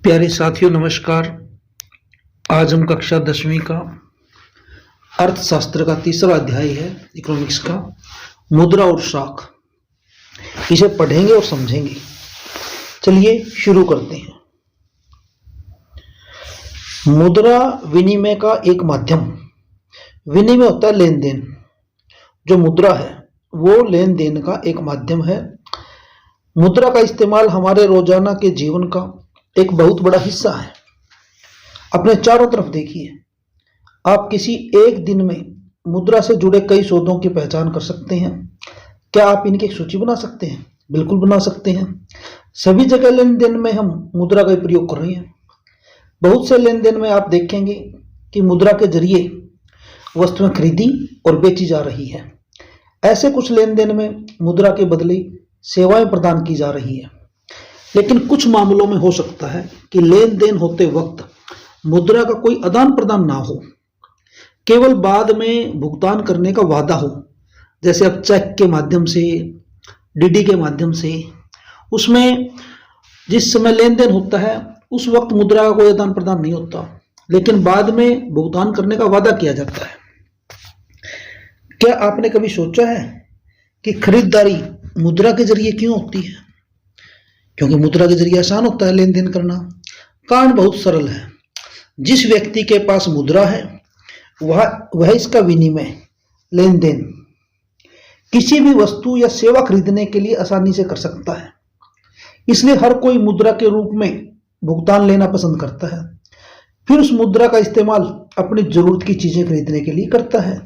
प्यारे साथियों नमस्कार। आज हम कक्षा 10वीं का अर्थशास्त्र का तीसरा अध्याय है इकोनॉमिक्स का, मुद्रा और साख। इसे पढ़ेंगे और समझेंगे। चलिए शुरू करते हैं। मुद्रा विनिमय का एक माध्यम। विनिमय होता है लेन देन। जो मुद्रा है वो लेन देन का एक माध्यम है। मुद्रा का इस्तेमाल हमारे रोजाना के जीवन का एक बहुत बड़ा हिस्सा है। अपने चारों तरफ देखिए, आप किसी एक दिन में मुद्रा से जुड़े कई सौदों की पहचान कर सकते हैं। क्या आप इनकी एक सूची बना सकते हैं? बिल्कुल बना सकते हैं। सभी जगह लेन देन में हम मुद्रा का प्रयोग कर रहे हैं। बहुत से लेन देन में आप देखेंगे कि मुद्रा के जरिए वस्तुएं खरीदी और बेची जा रही है। ऐसे कुछ लेन देन में मुद्रा के बदले सेवाएं प्रदान की जा रही है। लेकिन कुछ मामलों में हो सकता है कि लेन देन होते वक्त मुद्रा का कोई आदान प्रदान ना हो, केवल बाद में भुगतान करने का वादा हो। जैसे अब चेक के माध्यम से, डीडी के माध्यम से, उसमें जिस समय लेन देन होता है उस वक्त मुद्रा का कोई आदान प्रदान नहीं होता, लेकिन बाद में भुगतान करने का वादा किया जाता है। क्या आपने कभी सोचा है कि खरीदारी मुद्रा के जरिए क्यों होती है? क्योंकि मुद्रा के जरिए आसान होता है लेन देन करना। कारण बहुत सरल है। जिस व्यक्ति के पास मुद्रा है वह इसका विनिमय, लेन देन, किसी भी वस्तु या सेवा खरीदने के लिए आसानी से कर सकता है। इसलिए हर कोई मुद्रा के रूप में भुगतान लेना पसंद करता है, फिर उस मुद्रा का इस्तेमाल अपनी जरूरत की चीजें खरीदने के लिए करता है।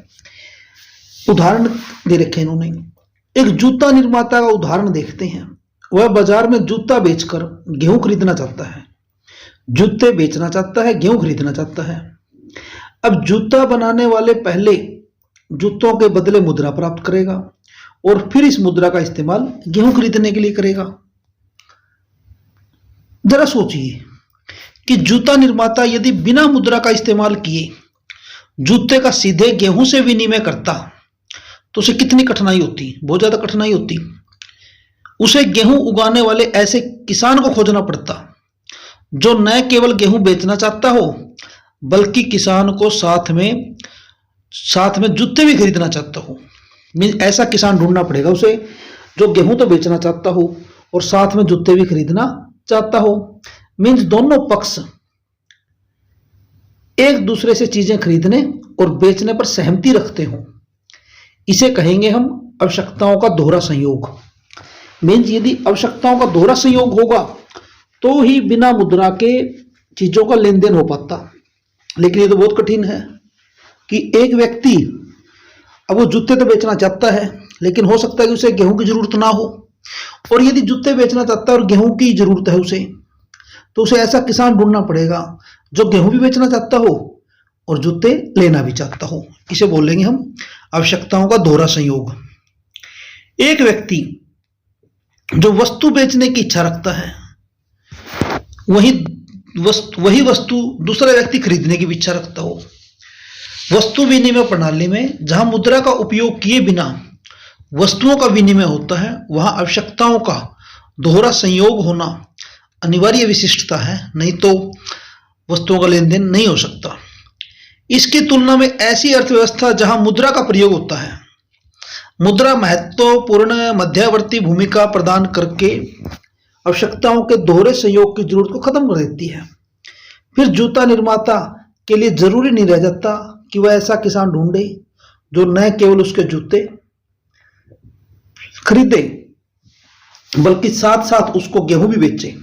उदाहरण दे रखे इन्होंने। एक जूता निर्माता का उदाहरण देखते हैं। वह बाजार में जूता बेचकर गेहूं खरीदना चाहता है। जूते बेचना चाहता है, गेहूं खरीदना चाहता है। अब जूता बनाने वाले पहले जूतों के बदले मुद्रा प्राप्त करेगा और फिर इस मुद्रा का इस्तेमाल गेहूं खरीदने के लिए करेगा। जरा सोचिए कि जूता निर्माता यदि बिना मुद्रा का इस्तेमाल किए जूते का सीधे गेहूं से विनिमय करता तो उसे कितनी कठिनाई होती? बहुत ज्यादा कठिनाई होती। उसे गेहूं उगाने वाले ऐसे किसान को खोजना पड़ता जो न केवल गेहूं बेचना चाहता हो बल्कि किसान को साथ में जूते भी खरीदना चाहता हो। ऐसा किसान ढूंढना पड़ेगा उसे जो गेहूं तो बेचना चाहता हो और साथ में जूते भी खरीदना चाहता हो। मीन्स दोनों पक्ष एक दूसरे से चीजें खरीदने और बेचने पर सहमति रखते हो। इसे कहेंगे हम आवश्यकताओं का दोहरा संयोग। मीन्स यदि आवश्यकताओं का दोहरा संयोग होगा तो ही बिना मुद्रा के चीजों का लेन देन हो पाता। लेकिन ये तो बहुत कठिन है कि एक व्यक्ति, अब वो जूते तो बेचना चाहता है लेकिन हो सकता है कि उसे गेहूं की जरूरत ना हो, और यदि जूते बेचना चाहता है और गेहूं की जरूरत है उसे, तो उसे ऐसा किसान ढूंढना पड़ेगा जो गेहूं भी बेचना चाहता हो और जूते लेना भी चाहता हो। इसे बोलेंगे हम आवश्यकताओं का दोहरा संयोग। एक व्यक्ति जो वस्तु बेचने की इच्छा रखता है वही वस्तु दूसरा व्यक्ति खरीदने की भी इच्छा रखता हो। वस्तु विनिमय प्रणाली में जहां मुद्रा का उपयोग किए बिना वस्तुओं का विनिमय होता है वहां आवश्यकताओं का दोहरा संयोग होना अनिवार्य विशिष्टता है, नहीं तो वस्तुओं का लेन देन नहीं हो सकता। इसकी तुलना में ऐसी अर्थव्यवस्था जहां मुद्रा का प्रयोग होता है, मुद्रा महत्वपूर्ण मध्यवर्ती भूमिका प्रदान करके आवश्यकताओं के दोहरे संयोग की जरूरत को खत्म कर देती है। फिर जूता निर्माता के लिए जरूरी नहीं रह जाता कि वह ऐसा किसान ढूंढे जो न केवल उसके जूते खरीदे बल्कि साथ साथ उसको गेहूं भी बेचे।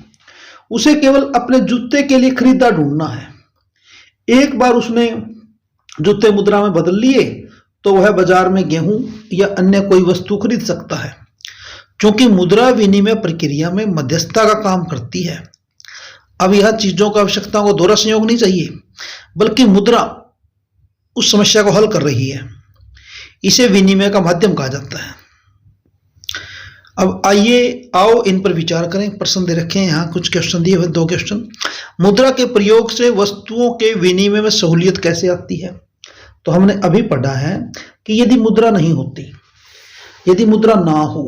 उसे केवल अपने जूते के लिए खरीदार ढूंढना है। एक बार उसने जूते मुद्रा में बदल लिए तो वह बाजार में गेहूं या अन्य कोई वस्तु खरीद सकता है। क्योंकि मुद्रा विनिमय प्रक्रिया में मध्यस्थता का काम करती है। अब यह चीजों का आवश्यकताओं को दोहरा संयोग नहीं चाहिए, बल्कि मुद्रा उस समस्या को हल कर रही है। इसे विनिमय का माध्यम कहा जाता है। अब आओ इन पर विचार करें। प्रश्न दे रखे हैं यहाँ, कुछ क्वेश्चन दिए हुए, 2 क्वेश्चन। मुद्रा के प्रयोग से वस्तुओं के विनिमय में सहूलियत कैसे आती है? तो हमने अभी पढ़ा है कि यदि मुद्रा नहीं होती, यदि मुद्रा ना हो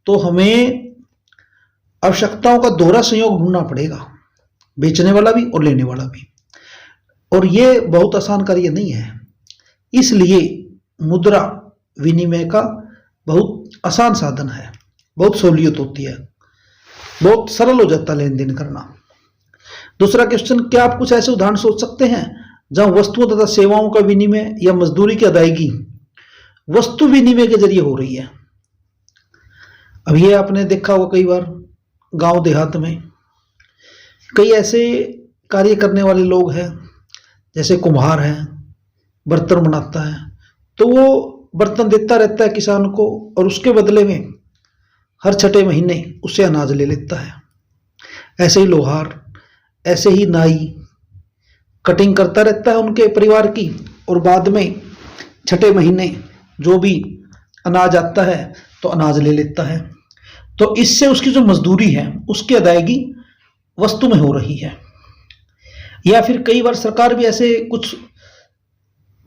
तो हमें आवश्यकताओं का दोहरा संयोग ढूंढना पड़ेगा। बेचने वाला भी और लेने वाला भी। और ये बहुत आसान कार्य नहीं है, इसलिए मुद्रा विनिमय का बहुत आसान साधन है, बहुत सहूलियत होती है, बहुत सरल हो जाता है लेन देन करना। दूसरा क्वेश्चन, क्या आप कुछ ऐसे उदाहरण सोच सकते हैं जहां वस्तुओं तथा सेवाओं का विनिमय या मजदूरी की अदायगी वस्तु विनिमय के जरिए हो रही है? अब ये आपने देखा होगा कई बार गांव देहात में कई ऐसे कार्य करने वाले लोग हैं, जैसे कुम्हार है, बर्तन बनाता है, तो वो बर्तन देता रहता है किसान को और उसके बदले में हर छठे महीने उससे अनाज ले लेता है। ऐसे ही लोहार, ऐसे ही नाई कटिंग करता रहता है उनके परिवार की, और बाद में छठे महीने जो भी अनाज आता है तो अनाज ले लेता है। तो इससे उसकी जो मजदूरी है उसकी अदायगी वस्तु में हो रही है। या फिर कई बार सरकार भी ऐसे कुछ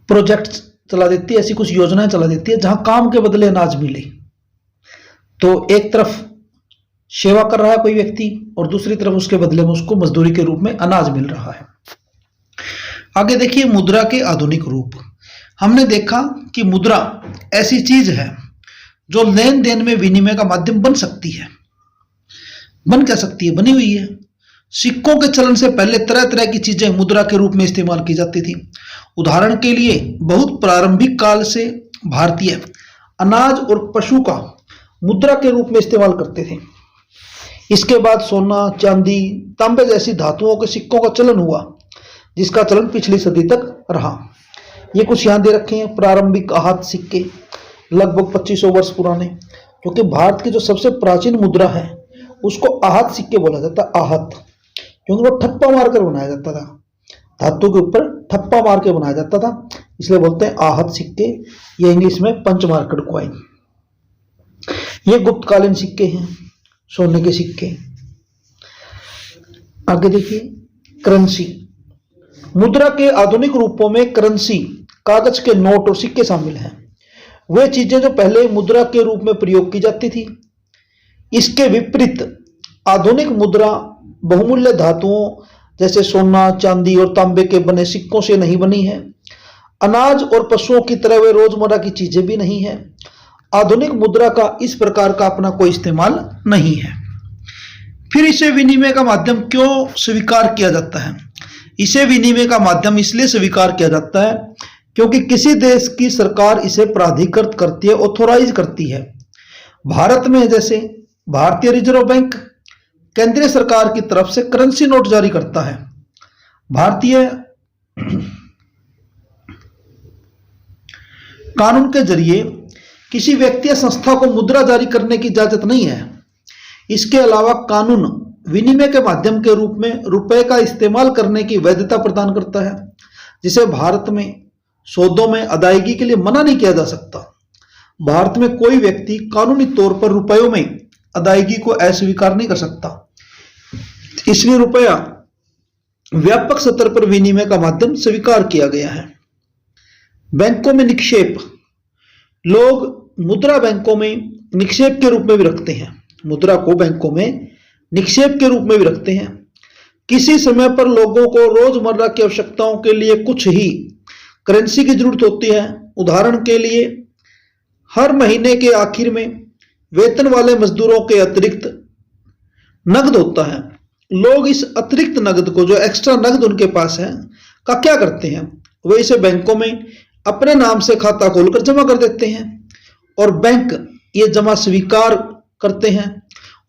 प्रोजेक्ट चला देती है, ऐसी कुछ योजनाएं चला देती है जहां काम के बदले अनाज मिले। तो एक तरफ सेवा कर रहा है कोई व्यक्ति और दूसरी तरफ उसके बदले में उसको मजदूरी के रूप में अनाज मिल रहा है। आगे देखिए मुद्रा के आधुनिक रूप। हमने देखा कि मुद्रा ऐसी चीज है जो लेन देन में विनिमय का माध्यम बन सकती है। बन क्या सकती है? बनी हुई है। सिक्कों के चलन से पहले तरह तरह की चीजें मुद्रा के रूप में इस्तेमाल की जाती थी। उदाहरण के लिए बहुत प्रारंभिक काल से भारतीय अनाज और पशु का मुद्रा के रूप में इस्तेमाल करते थे। इसके बाद सोना, चांदी, तांबे जैसी धातुओं के सिक्कों का चलन हुआ, जिसका चलन पिछली सदी तक रहा। ये कुछ यहाँ दे रखे हैं प्रारंभिक आहत सिक्के, लगभग 2500 वर्ष पुराने, क्योंकि भारत की जो सबसे प्राचीन मुद्रा है उसको आहत सिक्के बोला जाता है। आहत क्योंकि वो ठप्पा मारकर बनाया जाता था, धातु के ऊपर ठप्पा मार के बनाया जाता था, इसलिए बोलते हैं आहत सिक्के। ये इंग्लिश में पंच मार्केट कॉइन। ये गुप्तकालीन सिक्के हैं, सोने के सिक्के। आगे देखिए करेंसी। मुद्रा के आधुनिक रूपों में करेंसी, कागज के नोट और सिक्के शामिल हैं। वे चीजें जो पहले मुद्रा के रूप में प्रयोग की जाती थी। इसके विपरीत आधुनिक मुद्रा बहुमूल्य धातुओं जैसे सोना, चांदी और तांबे के बने सिक्कों से नहीं बनी है। अनाज और पशुओं की तरह वे रोजमर्रा की चीजें भी नहीं है। आधुनिक मुद्रा का इस प्रकार का अपना कोई इस्तेमाल नहीं है। फिर इसे विनिमय का माध्यम क्यों स्वीकार किया जाता है? इसे विनिमय का माध्यम इसलिए स्वीकार किया जाता है क्योंकि किसी देश की सरकार इसे प्राधिकृत करती है, ऑथोराइज करती है। भारत में जैसे भारतीय रिजर्व बैंक केंद्रीय सरकार की तरफ से करेंसी नोट जारी करता है। भारतीय कानून के जरिए किसी व्यक्ति या संस्था को मुद्रा जारी करने की इजाजत नहीं है। इसके अलावा कानून विनिमय के माध्यम के रूप में रुपए का इस्तेमाल करने की वैधता प्रदान करता है, जिसे भारत में सौदों में अदायगी के लिए मना नहीं किया जा सकता। भारत में कोई व्यक्ति कानूनी तौर पर रुपयों में अदायगी को अस्वीकार नहीं कर सकता। इसलिए रुपया व्यापक स्तर पर विनिमय का माध्यम स्वीकार किया गया है। बैंकों में निक्षेप। लोग मुद्रा बैंकों में निक्षेप के रूप में भी रखते हैं। मुद्रा को बैंकों में निक्षेप के रूप में भी रखते हैं। किसी समय पर लोगों को रोजमर्रा की आवश्यकताओं के लिए कुछ ही करेंसी की जरूरत होती है। उदाहरण के लिए हर महीने के आखिर में वेतन वाले मजदूरों के अतिरिक्त नकद होता है। लोग इस अतिरिक्त नकद को, जो एक्स्ट्रा नकद उनके पास है, का क्या करते हैं? वे इसे बैंकों में अपने नाम से खाता खोलकर जमा कर देते हैं और बैंक ये जमा स्वीकार करते हैं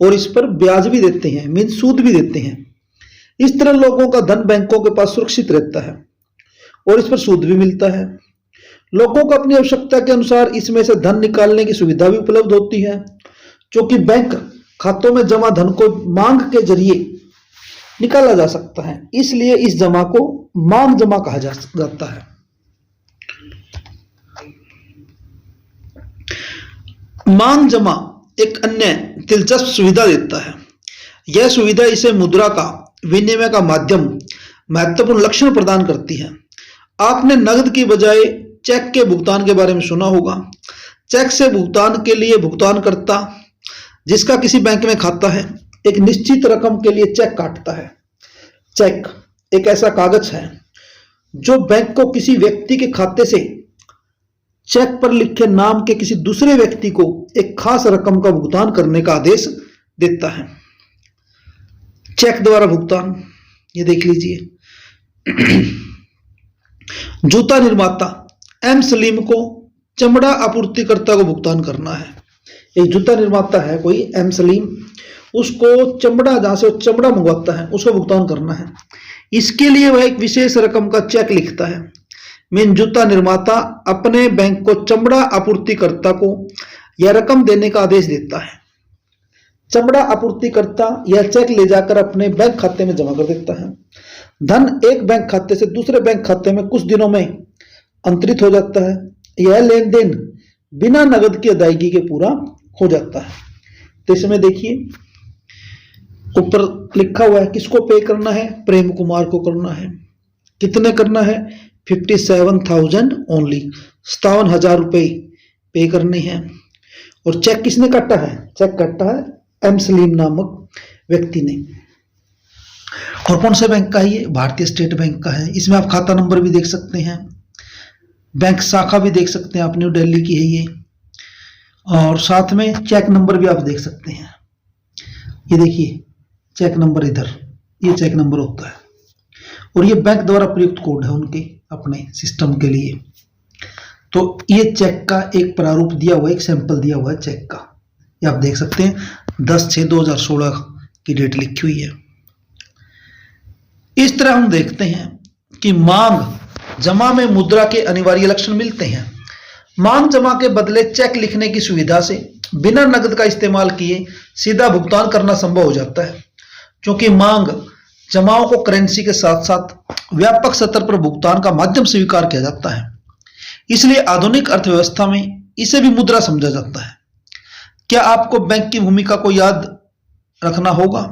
और इस पर ब्याज भी देते हैं, मीन सूद भी देते हैं। इस तरह लोगों का धन बैंकों के पास सुरक्षित रहता है और इस पर सूद भी मिलता है। लोगों को अपनी आवश्यकता के अनुसार इसमें से धन निकालने की सुविधा भी उपलब्ध होती है, क्योंकि बैंक खातों में जमा धन को मांग के जरिए निकाला जा सकता है। इसलिए इस जमा को मांग जमा कहा जाता है। मांग जमा एक अन्य दिलचस्प सुविधा देता है। यह सुविधा इसे मुद्रा का विनिमय का माध्यम महत्वपूर्ण लक्षण प्रदान करती है। आपने नकद की बजाय चेक के भुगतान के बारे में सुना होगा। चेक से भुगतान के लिए भुगतानकर्ता, जिसका किसी बैंक में खाता है, एक निश्चित रकम के लिए चेक काटता है। चेक एक ऐसा कागज है जो बैंक को किसी व्यक्ति के खाते से चेक पर लिखे नाम के किसी दूसरे व्यक्ति को एक खास रकम का भुगतान करने का आदेश देता है। चेक द्वारा भुगतान, ये देख लीजिए। जूता निर्माता एम सलीम को चमड़ा आपूर्तिकर्ता को भुगतान करना है। एक जूता निर्माता है कोई एम सलीम, उसको चमड़ा, जहां से वो चमड़ा मंगवाता है, उसको भुगतान करना है। इसके लिए वह एक विशेष रकम का चेक लिखता है। मीन जूता निर्माता अपने बैंक को चमड़ा आपूर्तिकर्ता को यह रकम देने का आदेश देता है। चमड़ा आपूर्तिकर्ता यह चेक ले जाकर अपने बैंक खाते में जमा कर देता है। धन एक बैंक खाते से दूसरे बैंक खाते में कुछ दिनों में अंतरित हो जाता है। यह लेन देन बिना नगद की अदायगी के पूरा हो जाता है। तो इसमें देखिए ऊपर लिखा हुआ है किसको पे करना है, प्रेम कुमार को करना है। कितने करना है, 57,000 ओनली, 57,000 रुपये पे करने हैं। और चेक किसने काटा है, चेक काटा है एम सलीम नामक व्यक्ति ने। और कौन से बैंक का है ये, भारतीय स्टेट बैंक का है। इसमें आप खाता नंबर भी देख सकते हैं, बैंक शाखा भी देख सकते हैं, आप न्यू दिल्ली की है ये। और साथ में चेक नंबर भी आप देख सकते हैं। ये देखिए चेक नंबर, इधर ये चेक नंबर होता है। और ये बैंक द्वारा प्रयुक्त कोड है उनके अपने सिस्टम के लिए। तो ये चेक का एक प्रारूप दिया हुआ है, एक सैंपल दिया हुआ है चेक का, ये आप देख सकते हैं। 10/6/2016 की डेट लिखी हुई है। इस तरह हम देखते हैं कि मांग जमा में मुद्रा के अनिवार्य लक्षण मिलते हैं। मांग जमा के बदले चेक लिखने की सुविधा से बिना नकद का इस्तेमाल किए सीधा भुगतान करना संभव हो जाता है, क्योंकि मांग जमाओं को करेंसी के साथ साथ व्यापक स्तर पर भुगतान का माध्यम स्वीकार किया जाता है। इसलिए आधुनिक अर्थव्यवस्था में इसे भी मुद्रा समझा जाता है। क्या आपको बैंक की भूमिका को याद रखना होगा।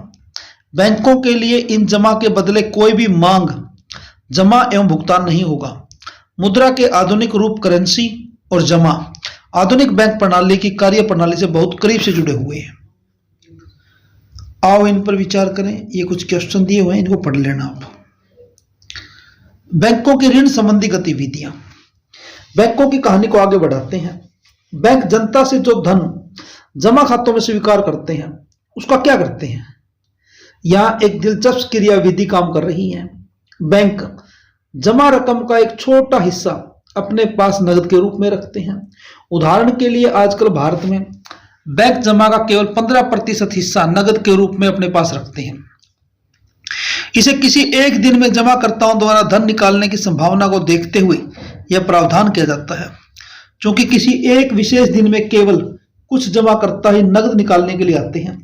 बैंकों के लिए इन जमा के बदले कोई भी मांग जमा एवं भुगतान नहीं होगा। मुद्रा के आधुनिक रूप करेंसी और जमा आधुनिक बैंक प्रणाली की कार्य प्रणाली से बहुत करीब से जुड़े हुए हैं। आओ इन पर विचार करें। ये कुछ क्वेश्चन दिए हुए हैं, इनको पढ़ लेना आप। बैंकों की ऋण संबंधी गतिविधियां। बैंकों की कहानी को आगे बढ़ाते हैं। बैंक जनता से जो धन जमा खातों में स्वीकार करते हैं उसका क्या करते हैं। यहां एक दिलचस्प क्रियाविधि काम कर रही है। बैंक जमा रकम का एक छोटा हिस्सा अपने पास नकद के रूप में रखते हैं। उदाहरण के लिए आजकल भारत में बैंक जमा का केवल 15% हिस्सा नकद के रूप में अपने पास रखते हैं। इसे किसी एक दिन में जमाकर्ताओं द्वारा धन निकालने की संभावना को देखते हुए यह प्रावधान किया जाता है, क्योंकि किसी एक विशेष दिन में केवल कुछ जमाकर्ता ही नकद निकालने के लिए आते हैं।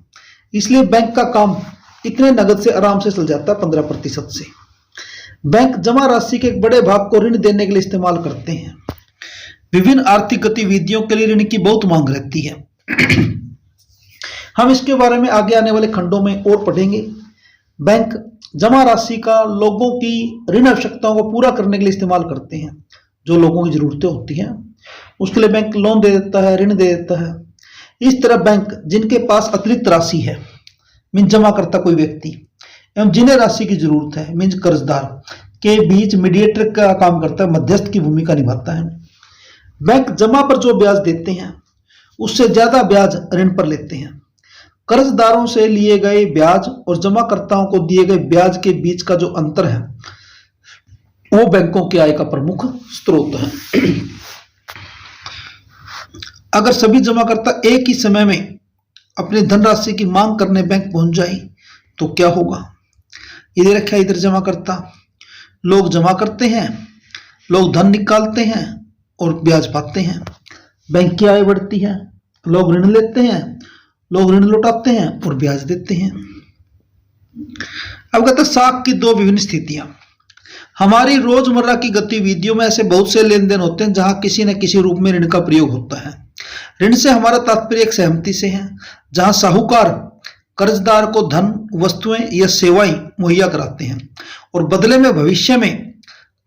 इसलिए बैंक का काम इतने नकद से आराम से चल जाता है 15% से। बैंक जमा राशि के एक बड़े भाग को ऋण देने के लिए इस्तेमाल करते हैं। विभिन्न आर्थिक गतिविधियों के लिए ऋण की बहुत मांग रहती है। हम इसके बारे में आगे आने वाले खंडों में और पढ़ेंगे। बैंक जमा राशि का लोगों की ऋण आवश्यकताओं को पूरा करने के लिए इस्तेमाल करते हैं। जो लोगों की जरूरतें होती हैं उसके लिए बैंक लोन दे देता है, ऋण दे देता है। इस तरह बैंक जिनके पास अतिरिक्त राशि है, मीन जमा करता कोई व्यक्ति, एवं जिन्हें राशि की जरूरत है, मीन कर्जदार, के बीच मीडिएटर का काम करता है, मध्यस्थ की भूमिका निभाता है। बैंक जमा पर जो ब्याज देते हैं उससे ज्यादा ब्याज ऋण पर लेते हैं। कर्जदारों से लिए गए ब्याज और जमाकर्ताओं को दिए गए ब्याज के बीच का जो अंतर है वो बैंकों की आय का प्रमुख स्रोत है। अगर सभी जमाकर्ता एक ही समय में अपनी धनराशि की मांग करने बैंक पहुंच जाए तो क्या होगा। ये दे रखा है इधर जमाकर्ता, लोग जमा करते हैं, लोग धन निकालते हैं और ब्याज पाते हैं। बैंक की आय बढ़ती है, लोग ऋण लेते हैं, लोग ऋण लौटाते हैं और ब्याज देते हैं। अब कहते हैं साख की दो विभिन्न स्थितियां। हमारी रोजमर्रा की गतिविधियों में ऐसे बहुत से लेन देन होते हैं जहां किसी न किसी रूप में ऋण का प्रयोग होता है। ऋण से हमारा तात्पर्य एक सहमति से है जहां साहूकार कर्जदार को धन, वस्तुएं या सेवाएं मुहैया कराते हैं और बदले में भविष्य में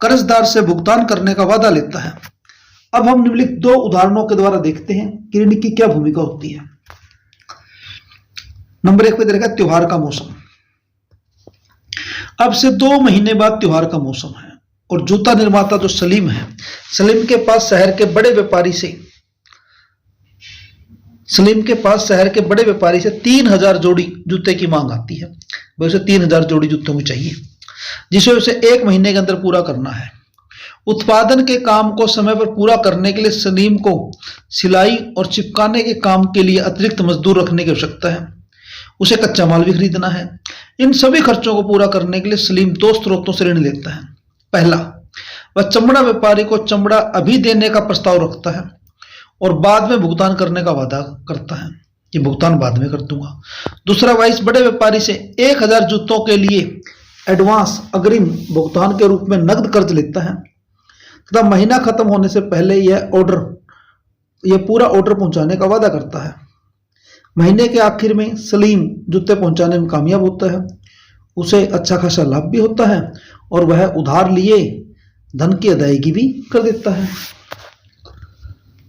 कर्जदार से भुगतान करने का वादा लेता है। अब हम निम्नलिखित दो उदाहरणों के द्वारा देखते हैं कि ऋण की क्या भूमिका होती है। नंबर 1 पे देखा त्योहार का मौसम। अब से 2 महीने बाद त्योहार का मौसम है और जूता निर्माता जो सलीम है, सलीम के पास शहर के बड़े व्यापारी से 3000 जोड़ी जूते की मांग आती है। भाई उसे 3000 जोड़ी जूतों की चाहिए, जिसे उसे 1 महीने के अंदर पूरा करना है। उत्पादन के काम को समय पर पूरा करने के लिए सलीम को सिलाई और चिपकाने के काम के लिए अतिरिक्त मजदूर रखने की आवश्यकता है। उसे कच्चा माल भी खरीदना है। इन सभी खर्चों को पूरा करने के लिए सलीम 2 स्रोतों से ऋण लेता है। पहला, वह चमड़ा व्यापारी को चमड़ा अभी देने का प्रस्ताव रखता है और बाद में भुगतान करने का वादा करता है कि भुगतान बाद में कर दूंगा। दूसरा, वह इस बड़े व्यापारी से 1000 जूतों के लिए एडवांस अग्रिम भुगतान के रूप में नकद कर्ज लेता है तथा महीना खत्म होने से पहले यह पूरा ऑर्डर पहुंचाने का वादा करता है। महीने के आखिर में सलीम जूते पहुंचाने में कामयाब होता है। उसे अच्छा खासा लाभ भी होता है और वह उधार लिए धन की अदायगी भी कर देता है।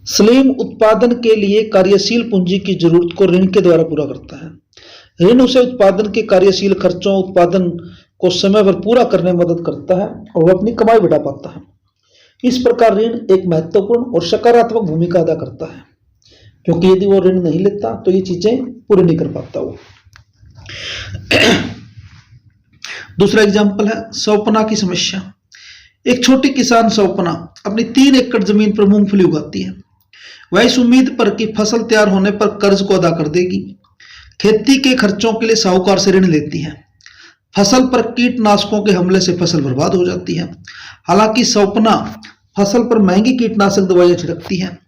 सलीम उत्पादन के लिए कार्यशील पूंजी की जरूरत को ऋण के द्वारा पूरा करता है। ऋण उसे उत्पादन के कार्यशील खर्चों, उत्पादन को समय पर पूरा करने में मदद करता है और वह अपनी कमाई बढ़ा पाता है। इस प्रकार ऋण एक महत्वपूर्ण और सकारात्मक भूमिका अदा करता है, क्योंकि यदि वो ऋण नहीं लेता तो ये चीजें पूरी नहीं कर पाता वो। दूसरा एग्जाम्पल है स्वप्ना की समस्या। एक छोटी किसान स्वप्ना अपनी 3 एकड़ जमीन पर मूंगफली उगाती है। वह इस उम्मीद पर कि फसल तैयार होने पर कर्ज को अदा कर देगी, खेती के खर्चों के लिए साहूकार से ऋण लेती है। फसल पर कीटनाशकों के हमले से फसल बर्बाद हो जाती है। हालांकि स्वप्ना फसल पर महंगी कीटनाशक दवाइयां छिड़कती है,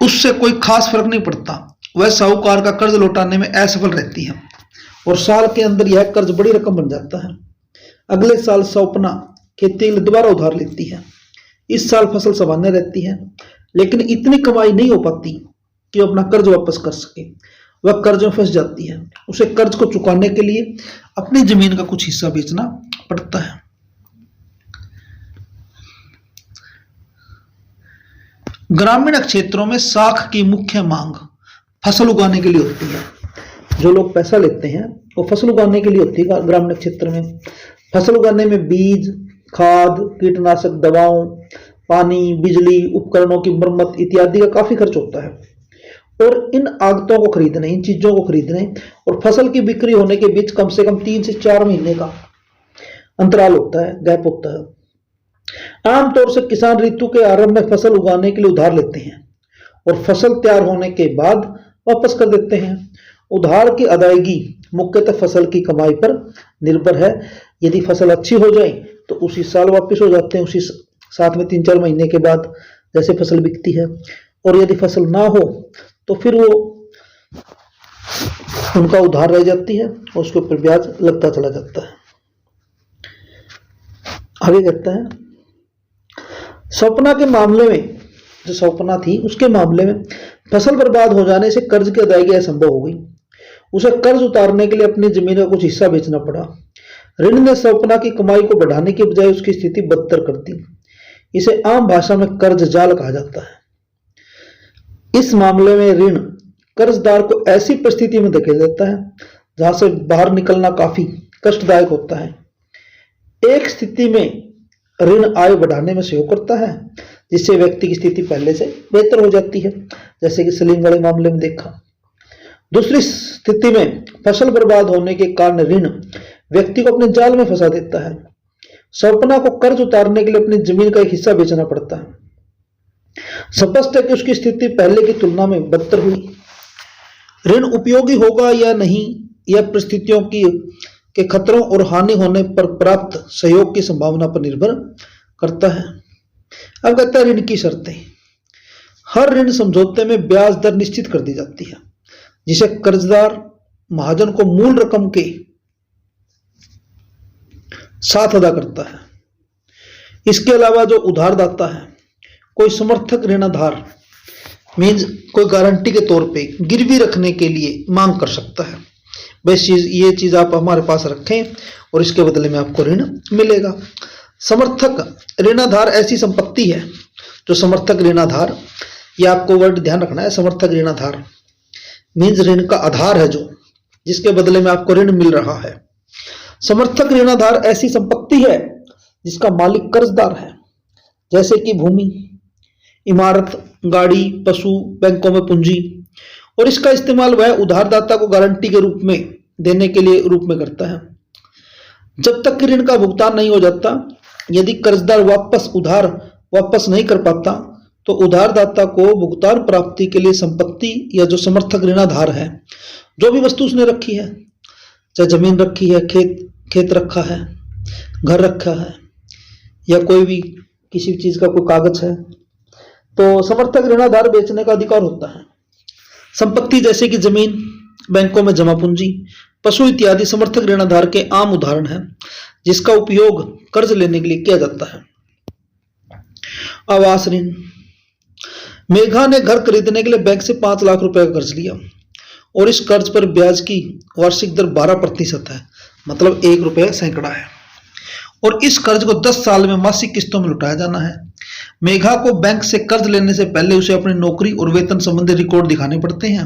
उससे कोई खास फर्क नहीं पड़ता। वह साहूकार का कर्ज लौटाने में असफल रहती है और साल के अंदर यह कर्ज बड़ी रकम बन जाता है। अगले साल स्वप्ना खेती के लिए दोबारा उधार लेती है। इस साल फसल सामान्य रहती है, लेकिन इतनी कमाई नहीं हो पाती कि वो अपना कर्ज वापस कर सके। वह कर्ज में फंस जाती है। उसे कर्ज को चुकाने के लिए अपनी जमीन का कुछ हिस्सा बेचना पड़ता है। ग्रामीण क्षेत्रों में साख की मुख्य मांग फसल उगाने के लिए होती है। जो लोग पैसा लेते हैं वो फसल उगाने के लिए होती है। ग्रामीण क्षेत्र में फसल उगाने में बीज, खाद, कीटनाशक दवाओं, पानी, बिजली, उपकरणों की मरम्मत इत्यादि का काफी खर्च होता है। और इन आगतों को खरीदने, इन चीजों को खरीदने और फसल की बिक्री होने के बीच कम से कम 3 से 4 महीने का अंतराल होता है, गैप होता है। आमतौर से किसान ऋतु के आरंभ में फसल उगाने के लिए उधार लेते हैं और फसल तैयार होने के बाद वापस कर देते हैं। उधार की अदायगी मुख्यतः फसल की कमाई पर निर्भर है। यदि फसल अच्छी हो जाए तो उसी साल वापस हो जाते हैं, उसी साथ में 3-4 महीने के बाद जैसे फसल बिकती है। और यदि फसल ना हो तो फिर वो उनका उधार रह जाती है और उसके ऊपर ब्याज लगता चला जाता है। आगे कहते हैं, स्वप्ना के मामले में, जो स्वप्ना थी उसके मामले में फसल बर्बाद हो जाने से कर्ज की अदायगी असंभव हो गई। उसे कर्ज उतारने के लिए अपनी जमीन का कुछ हिस्सा बेचना पड़ा। ऋण ने स्वप्ना की कमाई को बढ़ाने के बजाय उसकी स्थिति बदतर कर दी। इसे आम भाषा में कर्ज जाल कहा जाता है। इस मामले में ऋण कर्जदार को ऐसी परिस्थिति में धकेल देता है जहां से बाहर निकलना काफी कष्टदायक होता है। एक स्थिति में ऋण आय बढ़ाने में सहयोग करता है, जिससे व्यक्ति की स्थिति पहले से बेहतर हो जाती है, जैसे कि सलीम वाले मामले में देखा। दूसरी स्थिति में फसल बर्बाद होने के कारण ऋण व्यक्ति को अपने जाल में फंसा देता है। स्वप्ना को कर्ज उतारने के लिए अपनी जमीन का एक हिस्सा बेचना पड़ता है। स्पष्ट है कि उसकी स्थिति पहले की तुलना में बदतर हुई। ऋण उपयोगी होगा या नहीं, यह परिस्थितियों के खतरों और हानि होने पर प्राप्त सहयोग की संभावना पर निर्भर करता है। अब कहता है ऋण की शर्तें। हर ऋण समझौते में ब्याज दर निश्चित कर दी जाती है, जिसे कर्जदार महाजन को मूल रकम के साथ अदा करता है। इसके अलावा जो उधारदाता है, कोई समर्थक ऋणाधार मीन्स कोई गारंटी के तौर पे गिरवी रखने के लिए मांग कर सकता है, बस ये चीज आप हमारे पास रखें और इसके बदले में आपको ऋण मिलेगा। समर्थक ऋणाधार ऐसी संपत्ति है जो समर्थक ऋणाधार, ये आपको वर्ड ध्यान रखना है। समर्थक ऋणाधार मीन्स ऋण का आधार है जो, जिसके बदले में आपको ऋण मिल रहा है। समर्थक ऋणाधार ऐसी संपत्ति है जिसका मालिक कर्जदार है, जैसे कि भूमि, इमारत, गाड़ी, पशु, बैंकों में पूंजी, और इसका इस्तेमाल वह उधारदाता को गारंटी के रूप में देने के लिए रूप में करता है। जब तक कि ऋण का भुगतान नहीं हो जाता, यदि कर्जदार उधार वापस नहीं कर पाता, तो उधारदाता को भुगतान प्राप्ति के लिए संपत्ति या जो समर्थक ऋणाधार है, जो भी वस्तु उसने रखी है, चाहे जमीन रखी है, खेत रखा है, घर रखा है, या कोई भी किसी चीज का कोई कागज है, तो समर्थक ऋणाधार बेचने का अधिकार होता है। संपत्ति जैसे कि जमीन, बैंकों में जमा पूंजी, पशु इत्यादि समर्थक ऋणाधार के आम उदाहरण हैं, जिसका उपयोग कर्ज लेने के लिए किया जाता है। आवास ऋण। मेघा ने घर खरीदने के लिए बैंक से 5 लाख रुपए का कर्ज लिया और इस कर्ज पर ब्याज की वार्षिक दर 12% है, मतलब 1 रुपया सैकड़ा है, और इस कर्ज को 10 साल में मासिक किस्तों में लौटाया जाना है। मेघा को बैंक से कर्ज लेने से पहले उसे अपनी नौकरी और वेतन संबंधी रिकॉर्ड दिखाने पड़ते हैं।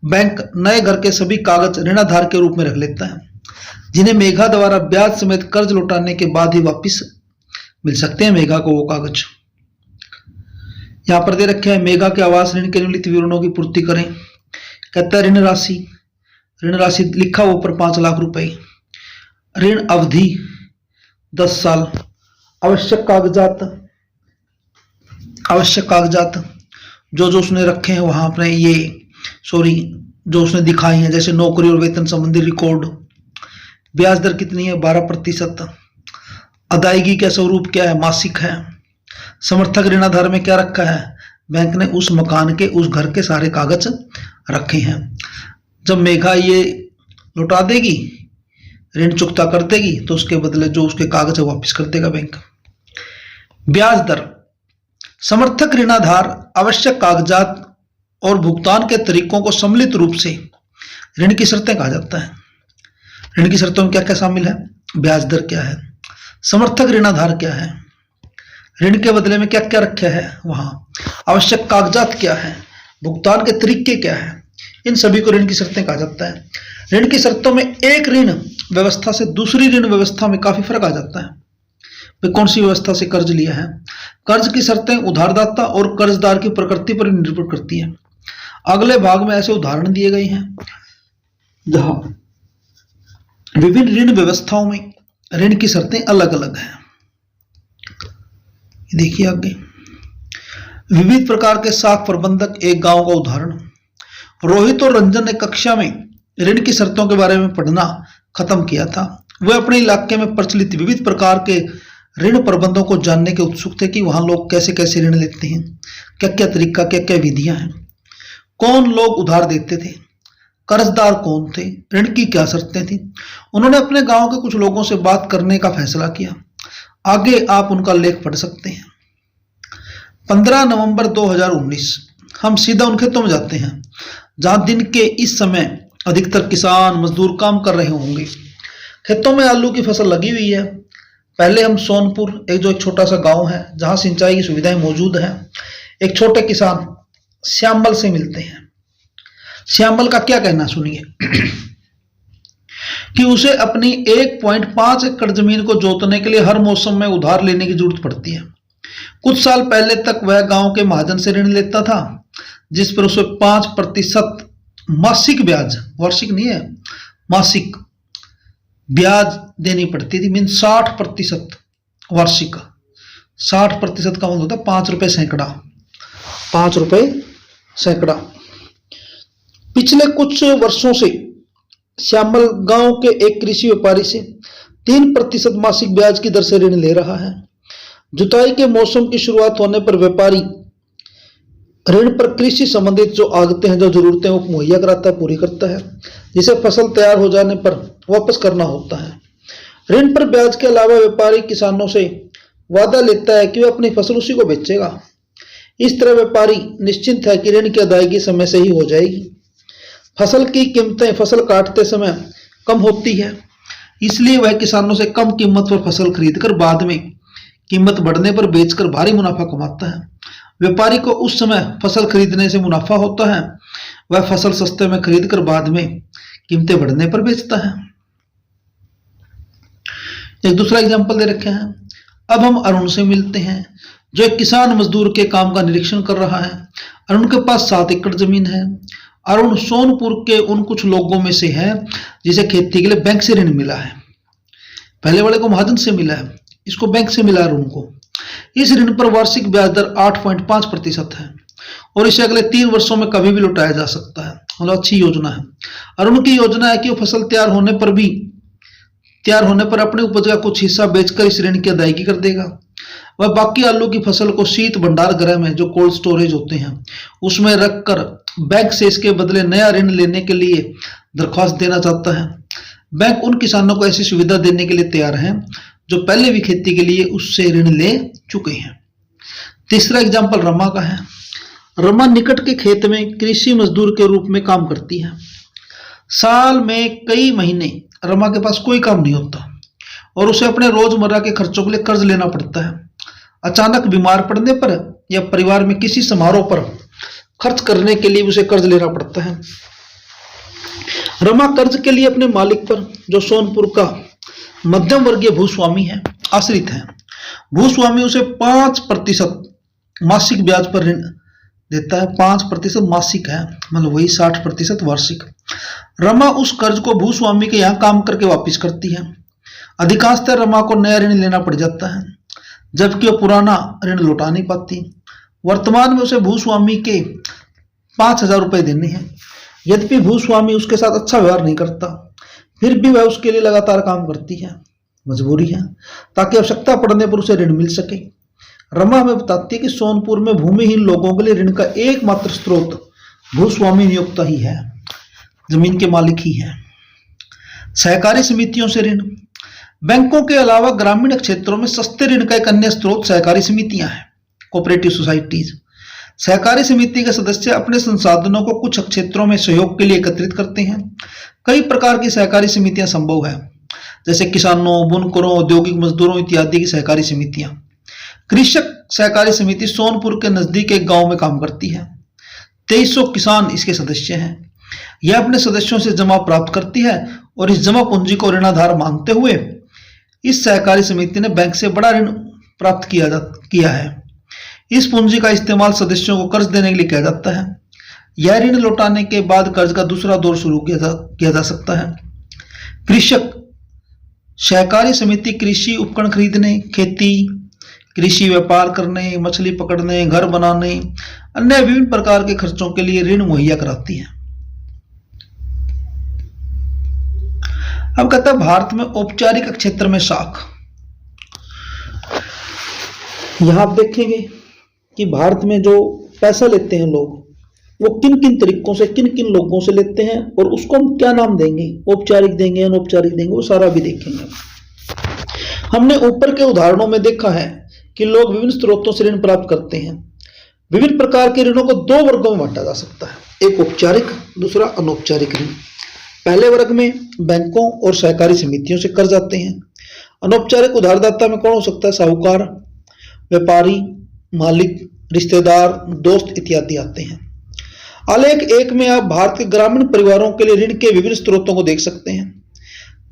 बैंक नए घर के सभी कागज ऋणाधार के रूप में रख लेता है, जिन्हें मेघा द्वारा ब्याज समेत कर्ज लौटाने के बाद ही वापस मिल सकते हैं मेघा को वो कागज। यहां पर दे रखे हैं, मेघा के आवास ऋण के निम्नलिखित विवरणों की पूर्ति करें। कहता है ऋण राशि लिखा हुआ ऊपर 5 लाख रुपए, ऋण अवधि 10 साल, आवश्यक कागजात जो उसने रखे हैं वहां अपने जो उसने दिखाई हैं, जैसे नौकरी और वेतन संबंधी रिकॉर्ड। ब्याज दर कितनी है? 12%। अदायगी का स्वरूप क्या है? मासिक है। समर्थक ऋणाधार में क्या रखा है? बैंक ने उस मकान के, उस घर के सारे कागज रखे हैं। जब मेघा ये लौटा देगी, ऋण चुकता कर देगी, तो उसके बदले जो उसके कागज है वापस कर देगा बैंक। ब्याज दर। समर्थक ऋणाधार आवश्यक कागजात और भुगतान के तरीकों को सम्मिलित रूप से ऋण की शर्तें कहा जाता है। ऋण की शर्तों में क्या क्या शामिल है? ब्याज दर क्या है, समर्थक ऋणाधार क्या है, ऋण के बदले में क्या क्या रखा है वहां, आवश्यक कागजात क्या है, भुगतान के तरीके क्या है, इन सभी को ऋण की शर्तें कहा जाता है। ऋण की शर्तों में एक ऋण व्यवस्था से दूसरी ऋण व्यवस्था में काफी फर्क आ जाता है। वे कौन सी व्यवस्था से कर्ज लिया है? कर्ज की शर्तें उधारदाता और कर्जदार की प्रकृति पर निर्भर करती है। अगले भाग में ऐसे उदाहरण दिए गए हैं जहां विभिन्न ऋण व्यवस्थाओं में ऋण की शर्तें अलग अलग हैं। देखिए आगे, विविध प्रकार के साख प्रबंधक एक गांव का उदाहरण। रोहित और रंजन ने कक्षा में ऋण की शर्तों के बारे में पढ़ना खत्म किया था। वे अपने इलाके में प्रचलित विविध प्रकार के ऋण प्रबंधों को जानने के उत्सुक थे कि वहां लोग कैसे कैसे ऋण लेते हैं, क्या क्या तरीका, क्या क्या विधियां हैं, कौन लोग उधार देते थे, कर्जदार कौन थे, ऋण की क्या शर्तें थी। उन्होंने अपने गांव के कुछ लोगों से बात करने का फैसला किया। आगे आप उनका लेख पढ़ सकते हैं। 15 नवंबर 2019 हम सीधा उन खेतों में जाते हैं जहां दिन के इस समय अधिकतर किसान मजदूर काम कर रहे होंगे। खेतों में आलू की फसल लगी हुई है। पहले हम सोनपुर, एक छोटा सा गांव है जहां सिंचाई की सुविधाएं मौजूद हैं, एक छोटे किसान श्यामल से मिलते हैं। श्यामल का क्या कहना सुनिए कि उसे अपनी 1.5 एकड़ जमीन को जोतने के लिए हर मौसम में उधार लेने की जरूरत पड़ती है। कुछ साल पहले तक वह गांव के महाजन से ऋण लेता था, जिस पर उसे 5% मासिक ब्याज, वार्षिक नहीं है, मासिक ब्याज देनी पड़ती थी। मीन 60% वार्षिक। 60% का मतलब होता है 5 रुपए सैकड़ा। 5 रुपए सैकड़ा। पिछले कुछ वर्षों से श्यामल गांव के एक कृषि व्यापारी से 3% मासिक ब्याज की दर से ऋण ले रहा है। जुताई के मौसम की शुरुआत होने पर व्यापारी ऋण पर कृषि संबंधित जो आगतें हैं, जो जरूरतें वो मुहैया कराता है, पूरी करता है, जिसे फसल तैयार हो जाने पर वापस करना होता है। ऋण पर ब्याज के अलावा व्यापारी किसानों से वादा लेता है कि वह अपनी फसल उसी को बेचेगा। इस तरह व्यापारी निश्चिंत है कि ऋण की अदायगी समय से ही हो जाएगी। फसल की कीमतें फसल काटते समय कम होती है, इसलिए वह किसानों से कम कीमत पर फसल खरीदकर बाद में कीमत बढ़ने पर बेचकर भारी मुनाफा कमाता है। व्यापारी को उस समय फसल खरीदने से मुनाफा होता है, वह फसल सस्ते में खरीदकर बाद में कीमतें बढ़ने पर बेचता है। एक दूसरा एग्जाम्पल दे रखे हैं, अब हम अरुण से मिलते हैं जो एक किसान मजदूर के काम का निरीक्षण कर रहा है। अरुण के पास 7 एकड़ जमीन है। अरुण सोनपुर के उन कुछ लोगों में से है जिसे खेती के लिए बैंक से ऋण मिला है। पहले वाले को महाजन से मिला है, इसको बैंक से मिला अरुण को। इस ऋण पर वार्षिक ब्याज दर 8.5% है और इसे अगले 3 वर्षों में कभी भी लौटाया जा सकता है। मतलब अच्छी योजना है। अरुण की योजना है कि वो फसल तैयार होने पर अपने उपज का कुछ हिस्सा बेचकर इस ऋण की अदायगी कर देगा। वह बाकी आलू की फसल को शीत भंडार गृह में, जो कोल्ड स्टोरेज होते हैं, उसमें रखकर बैंक से इसके बदले नया ऋण लेने के लिए दरख्वास्त देना चाहता है। बैंक उन किसानों को ऐसी सुविधा देने के लिए तैयार है जो पहले भी खेती के लिए उससे ऋण ले चुके हैं। तीसरा एग्जाम्पल रमा का है। रमा निकट के खेत में कृषि मजदूर के रूप में काम करती है। साल में कई महीने रमा के पास कोई काम नहीं होता और उसे अपने रोजमर्रा के खर्चों के लिए कर्ज लेना पड़ता है। अचानक बीमार पड़ने पर या परिवार में किसी समारोह पर खर्च करने के लिए उसे कर्ज लेना पड़ता है। रमा कर्ज के लिए अपने मालिक पर, जो सोनपुर का मध्यम वर्गीय भूस्वामी है, आश्रित है। भूस्वामी उसे 5% मासिक ब्याज पर ऋण देता है। 5% मासिक है, मतलब वही 60% वार्षिक। रमा उस कर्ज को भूस्वामी के यहाँ काम करके वापस करती है। अधिकांशतः रमा को नया ऋण लेना पड़ जाता है, जबकि वह पुराना ऋण लौटा नहीं पाती। वर्तमान में उसे भूस्वामी के 5,000 रुपये देने हैं। यद्यपि भूस्वामी उसके साथ अच्छा व्यवहार नहीं करता, फिर भी वह उसके लिए लगातार काम करती है। मजबूरी है, ताकि आवश्यकता पड़ने पर उसे ऋण मिल सके। रमा हमें बताती है कि सोनपुर में भूमिहीन लोगों के लिए ऋण का एकमात्र स्रोत भूस्वामी नियोक्ता ही है, जमीन के मालिक ही है। सहकारी समितियों से ऋण। बैंकों के अलावा ग्रामीण क्षेत्रों में सस्ते ऋण का एक अन्य स्रोत सहकारी समितियां हैं, कोऑपरेटिव सोसाइटीज। सहकारी समिति के सदस्य अपने संसाधनों को कुछ क्षेत्रों में सहयोग के लिए एकत्रित करते हैं। कई प्रकार की सहकारी समितियां संभव है, जैसे किसानों, बुनकरों, औद्योगिक मजदूरों इत्यादि की सहकारी समितियां। कृषक सहकारी समिति सोनपुर के नजदीक एक गांव में काम करती है। 2300 किसान इसके सदस्य हैं। यह अपने सदस्यों से जमा प्राप्त करती है और इस जमा पूंजी को ऋणाधार मानते हुए इस सहकारी समिति ने बैंक से बड़ा ऋण प्राप्त किया है। इस पूंजी का इस्तेमाल सदस्यों को कर्ज देने के लिए किया जाता है। यह ऋण लौटाने के बाद कर्ज का दूसरा दौर शुरू किया जा सकता है। कृषक सहकारी समिति कृषि उपकरण खरीदने, खेती, कृषि व्यापार करने, मछली पकड़ने, घर बनाने, अन्य विभिन्न प्रकार के खर्चों के लिए ऋण मुहैया कराती है। अब कहता है भारत में औपचारिक क्षेत्र में शाख। यहां आप देखेंगे कि भारत में जो पैसा लेते हैं लोग, वो किन किन तरीकों से, किन किन लोगों से लेते हैं और उसको हम क्या नाम देंगे, औपचारिक देंगे, अनौपचारिक देंगे, वो सारा भी देखेंगे। हमने ऊपर के उदाहरणों में देखा है कि लोग विभिन्न स्रोतों से ऋण प्राप्त करते हैं। विभिन्न प्रकार के ऋणों को 2 वर्गों में बांटा जा सकता है, एक औपचारिक, दूसरा अनौपचारिक ऋण। पहले वर्ग में बैंकों और सहकारी समितियों से कर्ज आते हैं। अनौपचारिक उधारदाता में कौन हो सकता है? साहूकार, व्यापारी, मालिक, रिश्तेदार, दोस्त इत्यादि आते हैं। आलेख 1 में आप भारत के ग्रामीण परिवारों के लिए ऋण के विभिन्न स्रोतों को देख सकते हैं।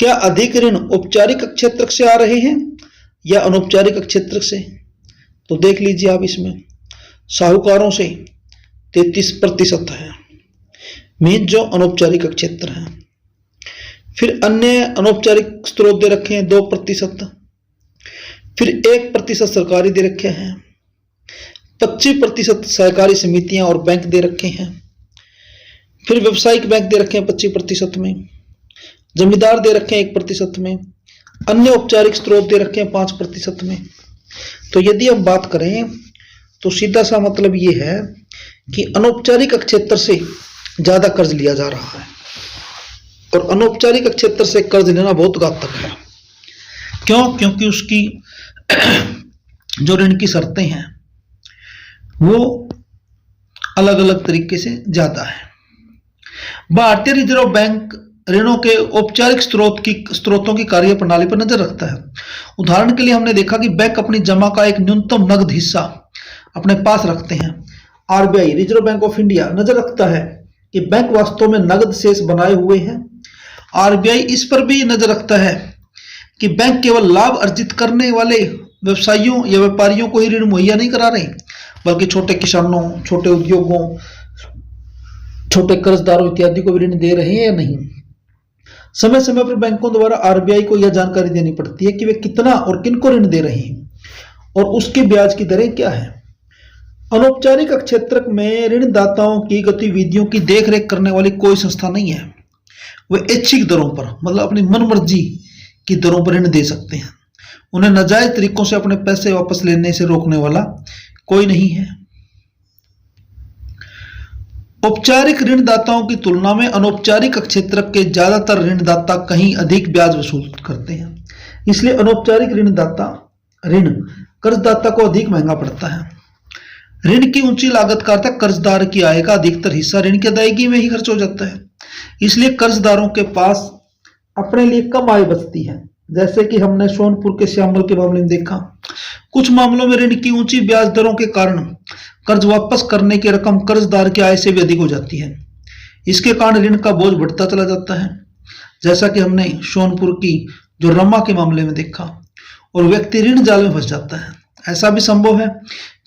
क्या अधिक ऋण औपचारिक क्षेत्र से आ रहे हैं या अनौपचारिक क्षेत्र से? तो देख लीजिए आप, इसमें साहूकारों से 33% है, मीन जो अनौपचारिक क्षेत्र है। फिर अन्य अनौपचारिक स्रोत दे रखे हैं 2%, फिर 1% सरकारी दे रखे हैं, 25% सहकारी समितियां और बैंक दे रखे हैं, फिर व्यवसायिक बैंक दे रखे हैं 25% में, जमींदार दे रखे हैं 1% में, अन्य औपचारिक स्रोत दे रखे हैं 5% में। तो यदि हम बात करें तो सीधा सा मतलब ये है कि अनौपचारिक क्षेत्र से ज्यादा कर्ज लिया जा रहा है और अनौपचारिक क्षेत्र से कर्ज लेना बहुत घातक है। क्यों? क्योंकि उसकी जो ऋण की शर्तें हैं वो अलग अलग तरीके से ज्यादा है। भारतीय रिजर्व बैंक ऋणों के औपचारिक स्रोतों की कार्य प्रणाली पर नजर रखता है। उदाहरण के लिए हमने देखा कि बैंक अपनी जमा का एक न्यूनतम नगद हिस्सा अपने पास रखते हैं। RBI, reserve bank of India, नजर रखता है कि बैंक वास्तव में नगद शेष बनाए हुए हैं। आरबीआई इस पर भी नजर रखता है कि बैंक केवल लाभ अर्जित करने वाले व्यवसायियों या व्यापारियों को ही ऋण मुहैया नहीं करा रहे, बल्कि छोटे किसानों, छोटे उद्योगों, छोटे कर्जदारों इत्यादि को भी ऋण दे रहे हैं या नहीं। समय समय पर बैंकों द्वारा आरबीआई को यह जानकारी देनी पड़ती है कि वे कितना और किनको ऋण दे रहे हैं और उसके ब्याज की दरें क्या है। अनौपचारिक क्षेत्र में ऋणदाताओं की गतिविधियों की देखरेख करने वाली कोई संस्था नहीं है। वे ऐच्छिक दरों पर, मतलब अपनी मनमर्जी की दरों पर ऋण दे सकते हैं। उन्हें नाजायज तरीकों से अपने पैसे वापस लेने से रोकने वाला कोई नहीं है। औपचारिक ऋणदाताओं की तुलना में अनौपचारिक क्षेत्र के ज्यादातर ऋणदाता कहीं अधिक ब्याज वसूल करते हैं। इसलिए अनौपचारिक ऋण कर्जदाता को अधिक महंगा पड़ता है। ऋण की ऊंची लागत का अर्थ कर्जदार की आय का अधिकतर हिस्सा ऋण की अदायगी में ही खर्च हो जाता है। इसलिए कर्जदारों के पास अपने लिए कम आय बचती है, जैसे कि हमने सोनपुर के श्यामल के मामले में देखा। कुछ मामलों में ऋण की ऊंची ब्याज दरों के कारण कर्ज वापस करने की रकम कर्जदार की आय से भी अधिक हो जाती है। इसके कारण ऋण का बोझ बढ़ता चला जाता है, जैसा कि हमने सोनपुर की जो रमा के मामले में देखा, और व्यक्ति ऋण जाल में फंस जाता है। ऐसा भी संभव है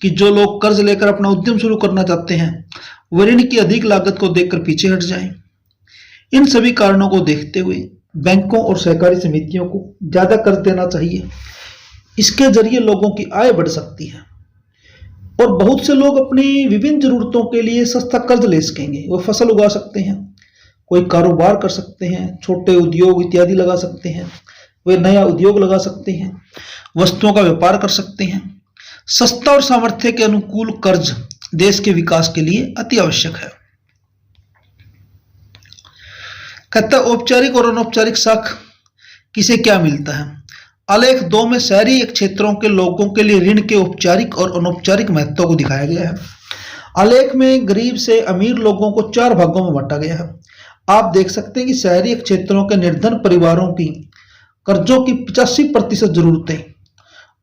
कि जो लोग कर्ज लेकर अपना उद्यम शुरू करना चाहते हैं वे ऋण की अधिक लागत को देखकर पीछे हट जाएं। इन सभी कारणों को देखते हुए बैंकों और सहकारी समितियों को ज्यादा कर्ज देना चाहिए। इसके जरिए लोगों की आय बढ़ सकती है और बहुत से लोग अपनी विभिन्न जरूरतों के लिए सस्ता कर्ज ले सकेंगे। वो फसल उगा सकते हैं, कोई कारोबार कर सकते हैं, छोटे उद्योग इत्यादि लगा सकते हैं, वे नया उद्योग लगा सकते हैं, वस्तुओं का व्यापार कर सकते हैं। सस्ता और सामर्थ्य के अनुकूल कर्ज देश के विकास के लिए अति आवश्यक है। कहता औपचारिक और अनौपचारिक साख किसे क्या मिलता है। आलेख 2 में शहरी क्षेत्रों के लोगों के लिए ऋण के औपचारिक और अनौपचारिक महत्व को दिखाया गया है। आलेख में गरीब से अमीर लोगों को 4 भागों में बांटा गया है। आप देख सकते हैं कि शहरी क्षेत्रों के निर्धन परिवारों की कर्जों की 85% जरूरतें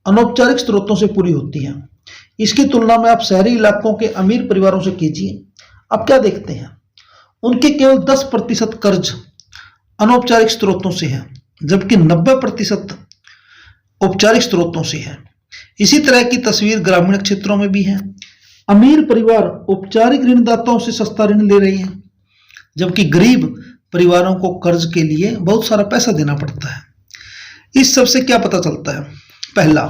अनौपचारिक स्रोतों से पूरी होती हैं। इसकी तुलना में आप शहरी इलाकों के अमीर परिवारों से कीजिए। आप क्या देखते हैं, उनके केवल 10% कर्ज अनौपचारिक स्रोतों से है, जबकि 90% औपचारिक स्रोतों से है। इसी तरह की तस्वीर ग्रामीण क्षेत्रों में भी है। अमीर परिवार औपचारिक ऋणदाताओं से सस्ता ऋण ले रहे हैं, जबकि गरीब परिवारों को कर्ज के लिए बहुत सारा पैसा देना पड़ता है। इस सब से क्या पता चलता है। पहला,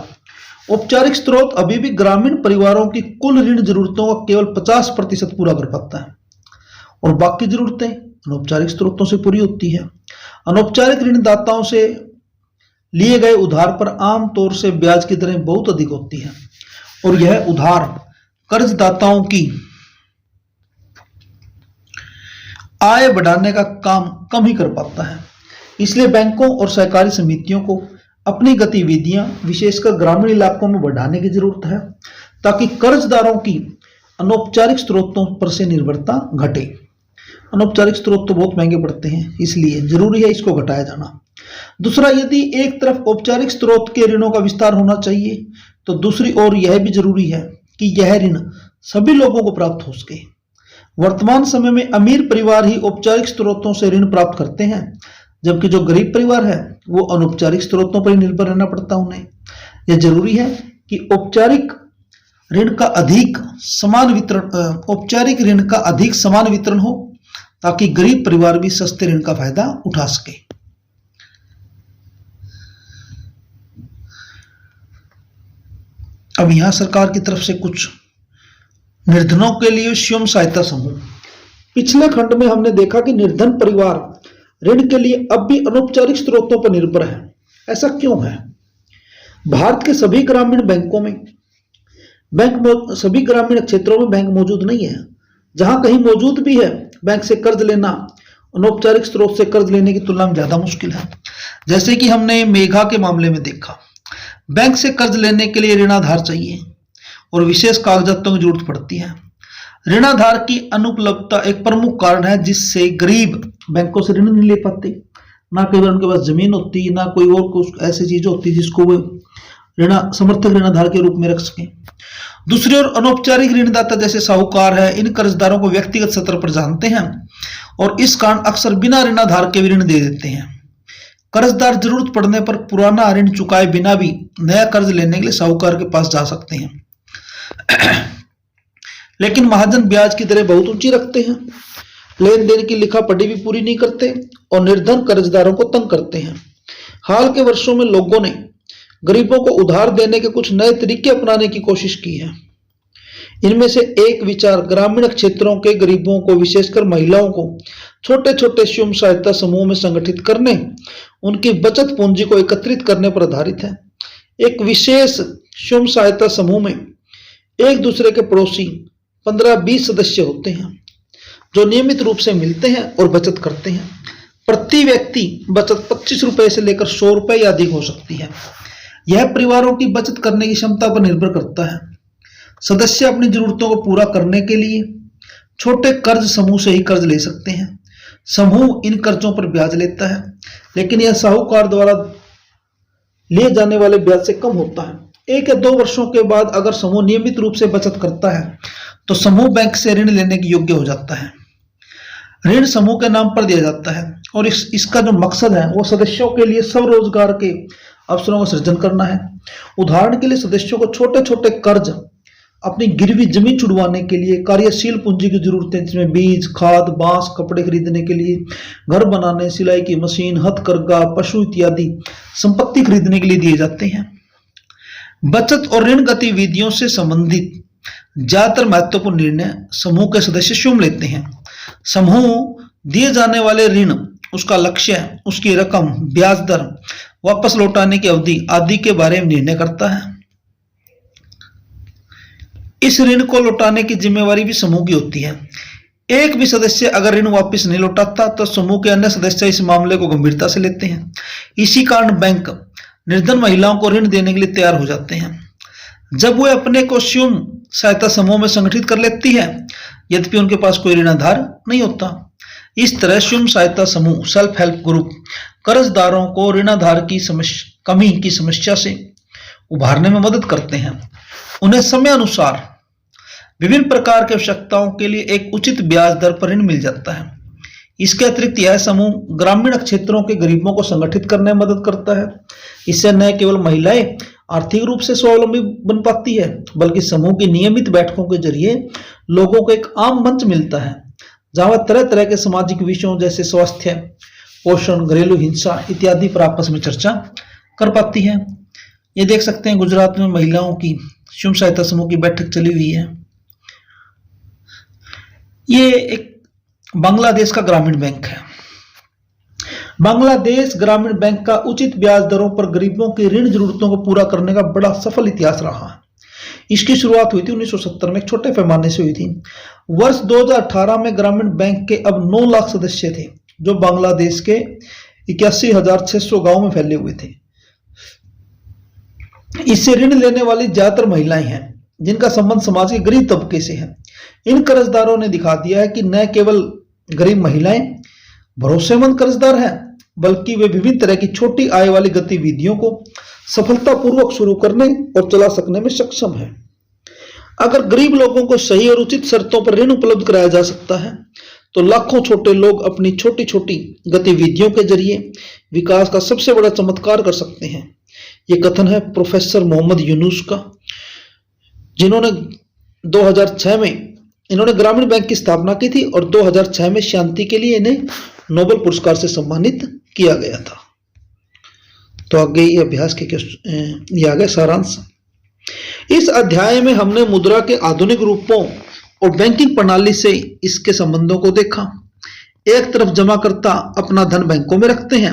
औपचारिक स्रोत अभी भी ग्रामीण परिवारों की कुल ऋण जरूरतों का केवल 50% पूरा कर पाता है और बाकी जरूरतें अनौपचारिक स्रोतों से पूरी होती है। अनौपचारिक ऋणदाताओं से लिए गए उधार पर आमतौर से ब्याज की दरें बहुत अधिक होती हैं और यह उधार कर्जदाताओं की आय बढ़ाने का काम कम ही कर पाता है। इसलिए बैंकों और सहकारी समितियों को अपनी गतिविधियां विशेषकर ग्रामीण इलाकों में बढ़ाने की जरूरत है, ताकि कर्जदारों की अनौपचारिक स्रोतों पर से निर्भरता घटे। अनौपचारिक स्रोत तो बहुत महंगे पड़ते हैं, इसलिए जरूरी है इसको घटाया जाना। दूसरा, यदि एक तरफ औपचारिक स्रोत के ऋणों का विस्तार होना चाहिए, तो दूसरी ओर यह भी जरूरी है कि यह ऋण सभी लोगों को प्राप्त हो सके। वर्तमान समय में अमीर परिवार ही औपचारिक स्रोतों से ऋण प्राप्त करते हैं, जबकि जो गरीब परिवार है वो अनौपचारिक स्रोतों पर ही निर्भर रहना पड़ता है उन्हें। यह जरूरी है कि औपचारिक ऋण का अधिक समान वितरण हो, ताकि गरीब परिवार भी सस्ते ऋण का फायदा उठा सके। अब यहां सरकार की तरफ से कुछ निर्धनों के लिए स्वयं सहायता समूह। पिछले खंड में हमने देखा कि निर्धन परिवार ऋण के लिए अब भी अनौपचारिक स्रोतों पर निर्भर है। ऐसा क्यों है? भारत के सभी ग्रामीण सभी ग्रामीण क्षेत्रों में बैंक मौजूद नहीं है। जहां कहीं मौजूद भी है, बैंक से कर्ज लेना अनौपचारिक स्रोत से कर्ज लेने की तुलना में ज्यादा मुश्किल है। जैसे कि हमने मेघा के मामले में देखा, बैंक से कर्ज लेने के लिए ऋणाधार चाहिए और विशेष कागजातों की जरूरत पड़ती है। ऋणाधार की अनुपलब्धता एक प्रमुख कारण है जिससे गरीब बैंकों से ऋण नहीं ले पाते। ना कई बार उनके पास जमीन होती, ना कोई और कुछ ऐसी चीज होती जिसको वो समर्थक ऋणाधार के रूप में रख सके। दूसरी ओर अनौपचारिक ऋणदाता जैसे साहूकार है, इन कर्जदारों को व्यक्तिगत स्तर पर जानते हैं और इस कारण अक्सर बिना ऋणाधार के भी ऋण दे देते हैं। कर्जदार जरूरत पड़ने पर पुराना ऋण चुकाए बिना भी नया कर्ज लेने के लिए साहूकार के पास जा सकते हैं। लेकिन महाजन ब्याज की दरें बहुत ऊंची रखते हैं, लेन देन की लिखा पढ़ी भी पूरी नहीं करते और निर्धन कर्जदारों को तंग करते हैं। हाल के वर्षों में लोगों ने गरीबों को उधार देने के कुछ नए तरीके अपनाने की कोशिश की है। इनमें से एक विचार ग्रामीण क्षेत्रों के गरीबों को, विशेषकर महिलाओं को छोटे छोटे स्वयं सहायता समूह में संगठित करने, उनकी बचत पूंजी को एकत्रित करने पर आधारित है। एक विशेष स्वयं सहायता समूह में एक दूसरे के पड़ोसी 15-20 सदस्य होते हैं जो नियमित रूप से मिलते हैं और बचत करते हैं। प्रति व्यक्ति बचत 25 रुपए से लेकर 100 रुपए या अधिक हो सकती है। यह परिवारों की बचत करने की क्षमता पर निर्भर करता है। सदस्य अपनी जरूरतों को पूरा करने के लिए छोटे कर्ज समूह से ही कर्ज ले सकते हैं। समूह इन कर्जों पर ब्याज लेता है, लेकिन यह साहूकार द्वारा लिए जाने वाले ब्याज से कम होता है। 1 या 2 वर्षों के बाद अगर समूह नियमित रूप से बचत करता है तो समूह बैंक से ऋण लेने के योग्य हो जाता है। ऋण समूह के नाम पर दिया जाता है और इसका जो मकसद है वो सदस्यों के लिए स्वरोजगार के अवसरों का सृजन करना है। उदाहरण के लिए सदस्यों को छोटे छोटे कर्ज अपनी गिरवी जमीन छुड़वाने के लिए, कार्यशील पूंजी की जरूरतें जिसमें बीज, खाद, बांस, कपड़े खरीदने के लिए, घर बनाने, सिलाई की मशीन, हथकरघा, पशु इत्यादि संपत्ति खरीदने के लिए दिए जाते हैं। बचत और ऋण गतिविधियों से संबंधित ज्यादातर महत्वपूर्ण निर्णय समूह के सदस्य स्वयं लेते हैं। समूह दिए जाने वाले ऋण, उसका लक्ष्य, उसकी रकम, ब्याज दर, वापस लौटाने की अवधि आदि के बारे में निर्णय करता है। इस ऋण को लौटाने की जिम्मेवारी भी समूह की होती है। एक भी सदस्य अगर ऋण वापस नहीं लौटाता तो समूह के अन्य सदस्य इस मामले को गंभीरता से लेते हैं। इसी कारण बैंक निर्धन महिलाओं को ऋण देने के लिए तैयार हो जाते हैं जब वे अपने को स्वयं सहायता समूह में संगठित कर लेती है, यद्यपि उनके पास कोई ऋणाधार नहीं होता। इस तरह स्वयं सहायता समूह, सेल्फ हेल्प ग्रुप, कर्जदारों को ऋणाधार की कमी की समस्या से उभारने में मदद करते हैं। उन्हें समय अनुसार विभिन्न प्रकार की आवश्यकताओं के लिए एक उचित ब्याज दर पर ऋण मिल जाता है। इसके अतिरिक्त यह समूह ग्रामीण क्षेत्रों के गरीबों को संगठित करने में मदद करता है। इससे न केवल महिलाएं आर्थिक रूप से स्वावलंबी बन पाती है, बल्कि समूह की नियमित बैठकों के जरिए लोगों को एक आम मंच मिलता है जहां तरह तरह के सामाजिक विषयों जैसे स्वास्थ्य, पोषण, घरेलू हिंसा इत्यादि पर आपस में चर्चा कर पाती है। ये देख सकते हैं गुजरात में महिलाओं की स्वयं सहायता समूह की बैठक चली हुई है। ये एक बांग्लादेश का ग्रामीण बैंक है। बांग्लादेश ग्रामीण बैंक का उचित ब्याज दरों पर गरीबों की ऋण जरूरतों को पूरा करने का बड़ा सफल इतिहास रहा है। इसकी शुरुआत हुई थी 1970 में, एक छोटे पैमाने से हुई थी। वर्ष 2018 में ग्रामीण बैंक के अब 9 लाख सदस्य थे, जो बांग्लादेश के 81,600 गांव में फैले हुए थे। इससे ऋण लेने वाली ज्यादातर महिलाएं हैं जिनका संबंध समाज के गरीब तबके से है। इन कर्जदारों ने दिखा दिया है कि न केवल गरीब महिलाएं भरोसेमंद कर्जदार हैं, बल्कि वे विभिन्न तरह की छोटी आय वाली गतिविधियों को सफलतापूर्वक शुरू करने और चला सकने में सक्षम है। अगर गरीब लोगों को सही और उचित शर्तों पर ऋण उपलब्ध कराया जा सकता है तो लाखों छोटे लोग अपनी छोटी छोटी गतिविधियों के जरिए विकास का सबसे बड़ा चमत्कार कर सकते हैं। ये कथन है प्रोफेसर मोहम्मद यूनुस का, जिन्होंने 2006 में इन्होंने ग्रामीण बैंक की स्थापना की थी और 2006 में शांति के लिए इन्हें नोबेल पुरस्कार से सम्मानित किया गया था। तो आगे ये अभ्यास के ये आगे सारांश। इस अध्याय में हमने मुद्रा के आधुनिक रूपों और बैंकिंग प्रणाली से इसके संबंधों को देखा। एक तरफ जमाकर्ता अपना धन बैंकों में रखते हैं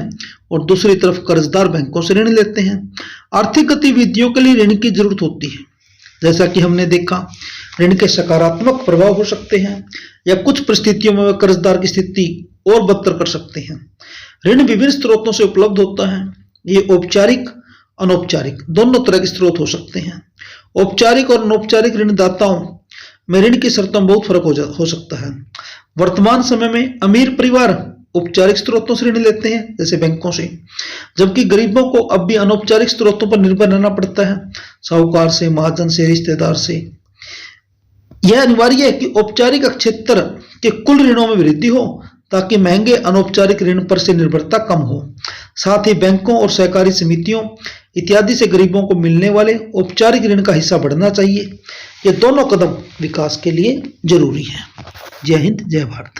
और दूसरी तरफ कर्जदार बैंकों से ऋण लेते हैं। आर्थिक गतिविधियों के लिए ऋण की जरूरत होती है। जैसा कि हमने देखा, ऋण के सकारात्मक प्रभाव हो सकते हैं या कुछ परिस्थितियों में कर्जदार की स्थिति और बदतर कर सकते हैं। ऋण विभिन्न स्रोतों से उपलब्ध होता है। ये औपचारिक, अनौपचारिक दोनों तरह के स्रोत हो सकते हैं। औपचारिक और अनौपचारिक ऋणदाताओं में ऋण की शर्तों में बहुत फर्क हो सकता है। वर्तमान समय में अमीर परिवार औपचारिक स्रोतों से ऋण लेते हैं, जैसे बैंकों से, जबकि गरीबों को अब भी अनौपचारिक स्रोतों पर निर्भर रहना पड़ता है, साहूकार से, महाजन से, रिश्तेदार से। यह अनिवार्य है कि औपचारिक क्षेत्र के कुल ऋणों में वृद्धि हो ताकि महंगे अनौपचारिक ऋण पर से निर्भरता कम हो। साथ ही बैंकों और सहकारी समितियों इत्यादि से गरीबों को मिलने वाले औपचारिक ऋण का हिस्सा बढ़ना चाहिए। ये दोनों कदम विकास के लिए जरूरी है। जय हिंद, जय भारत।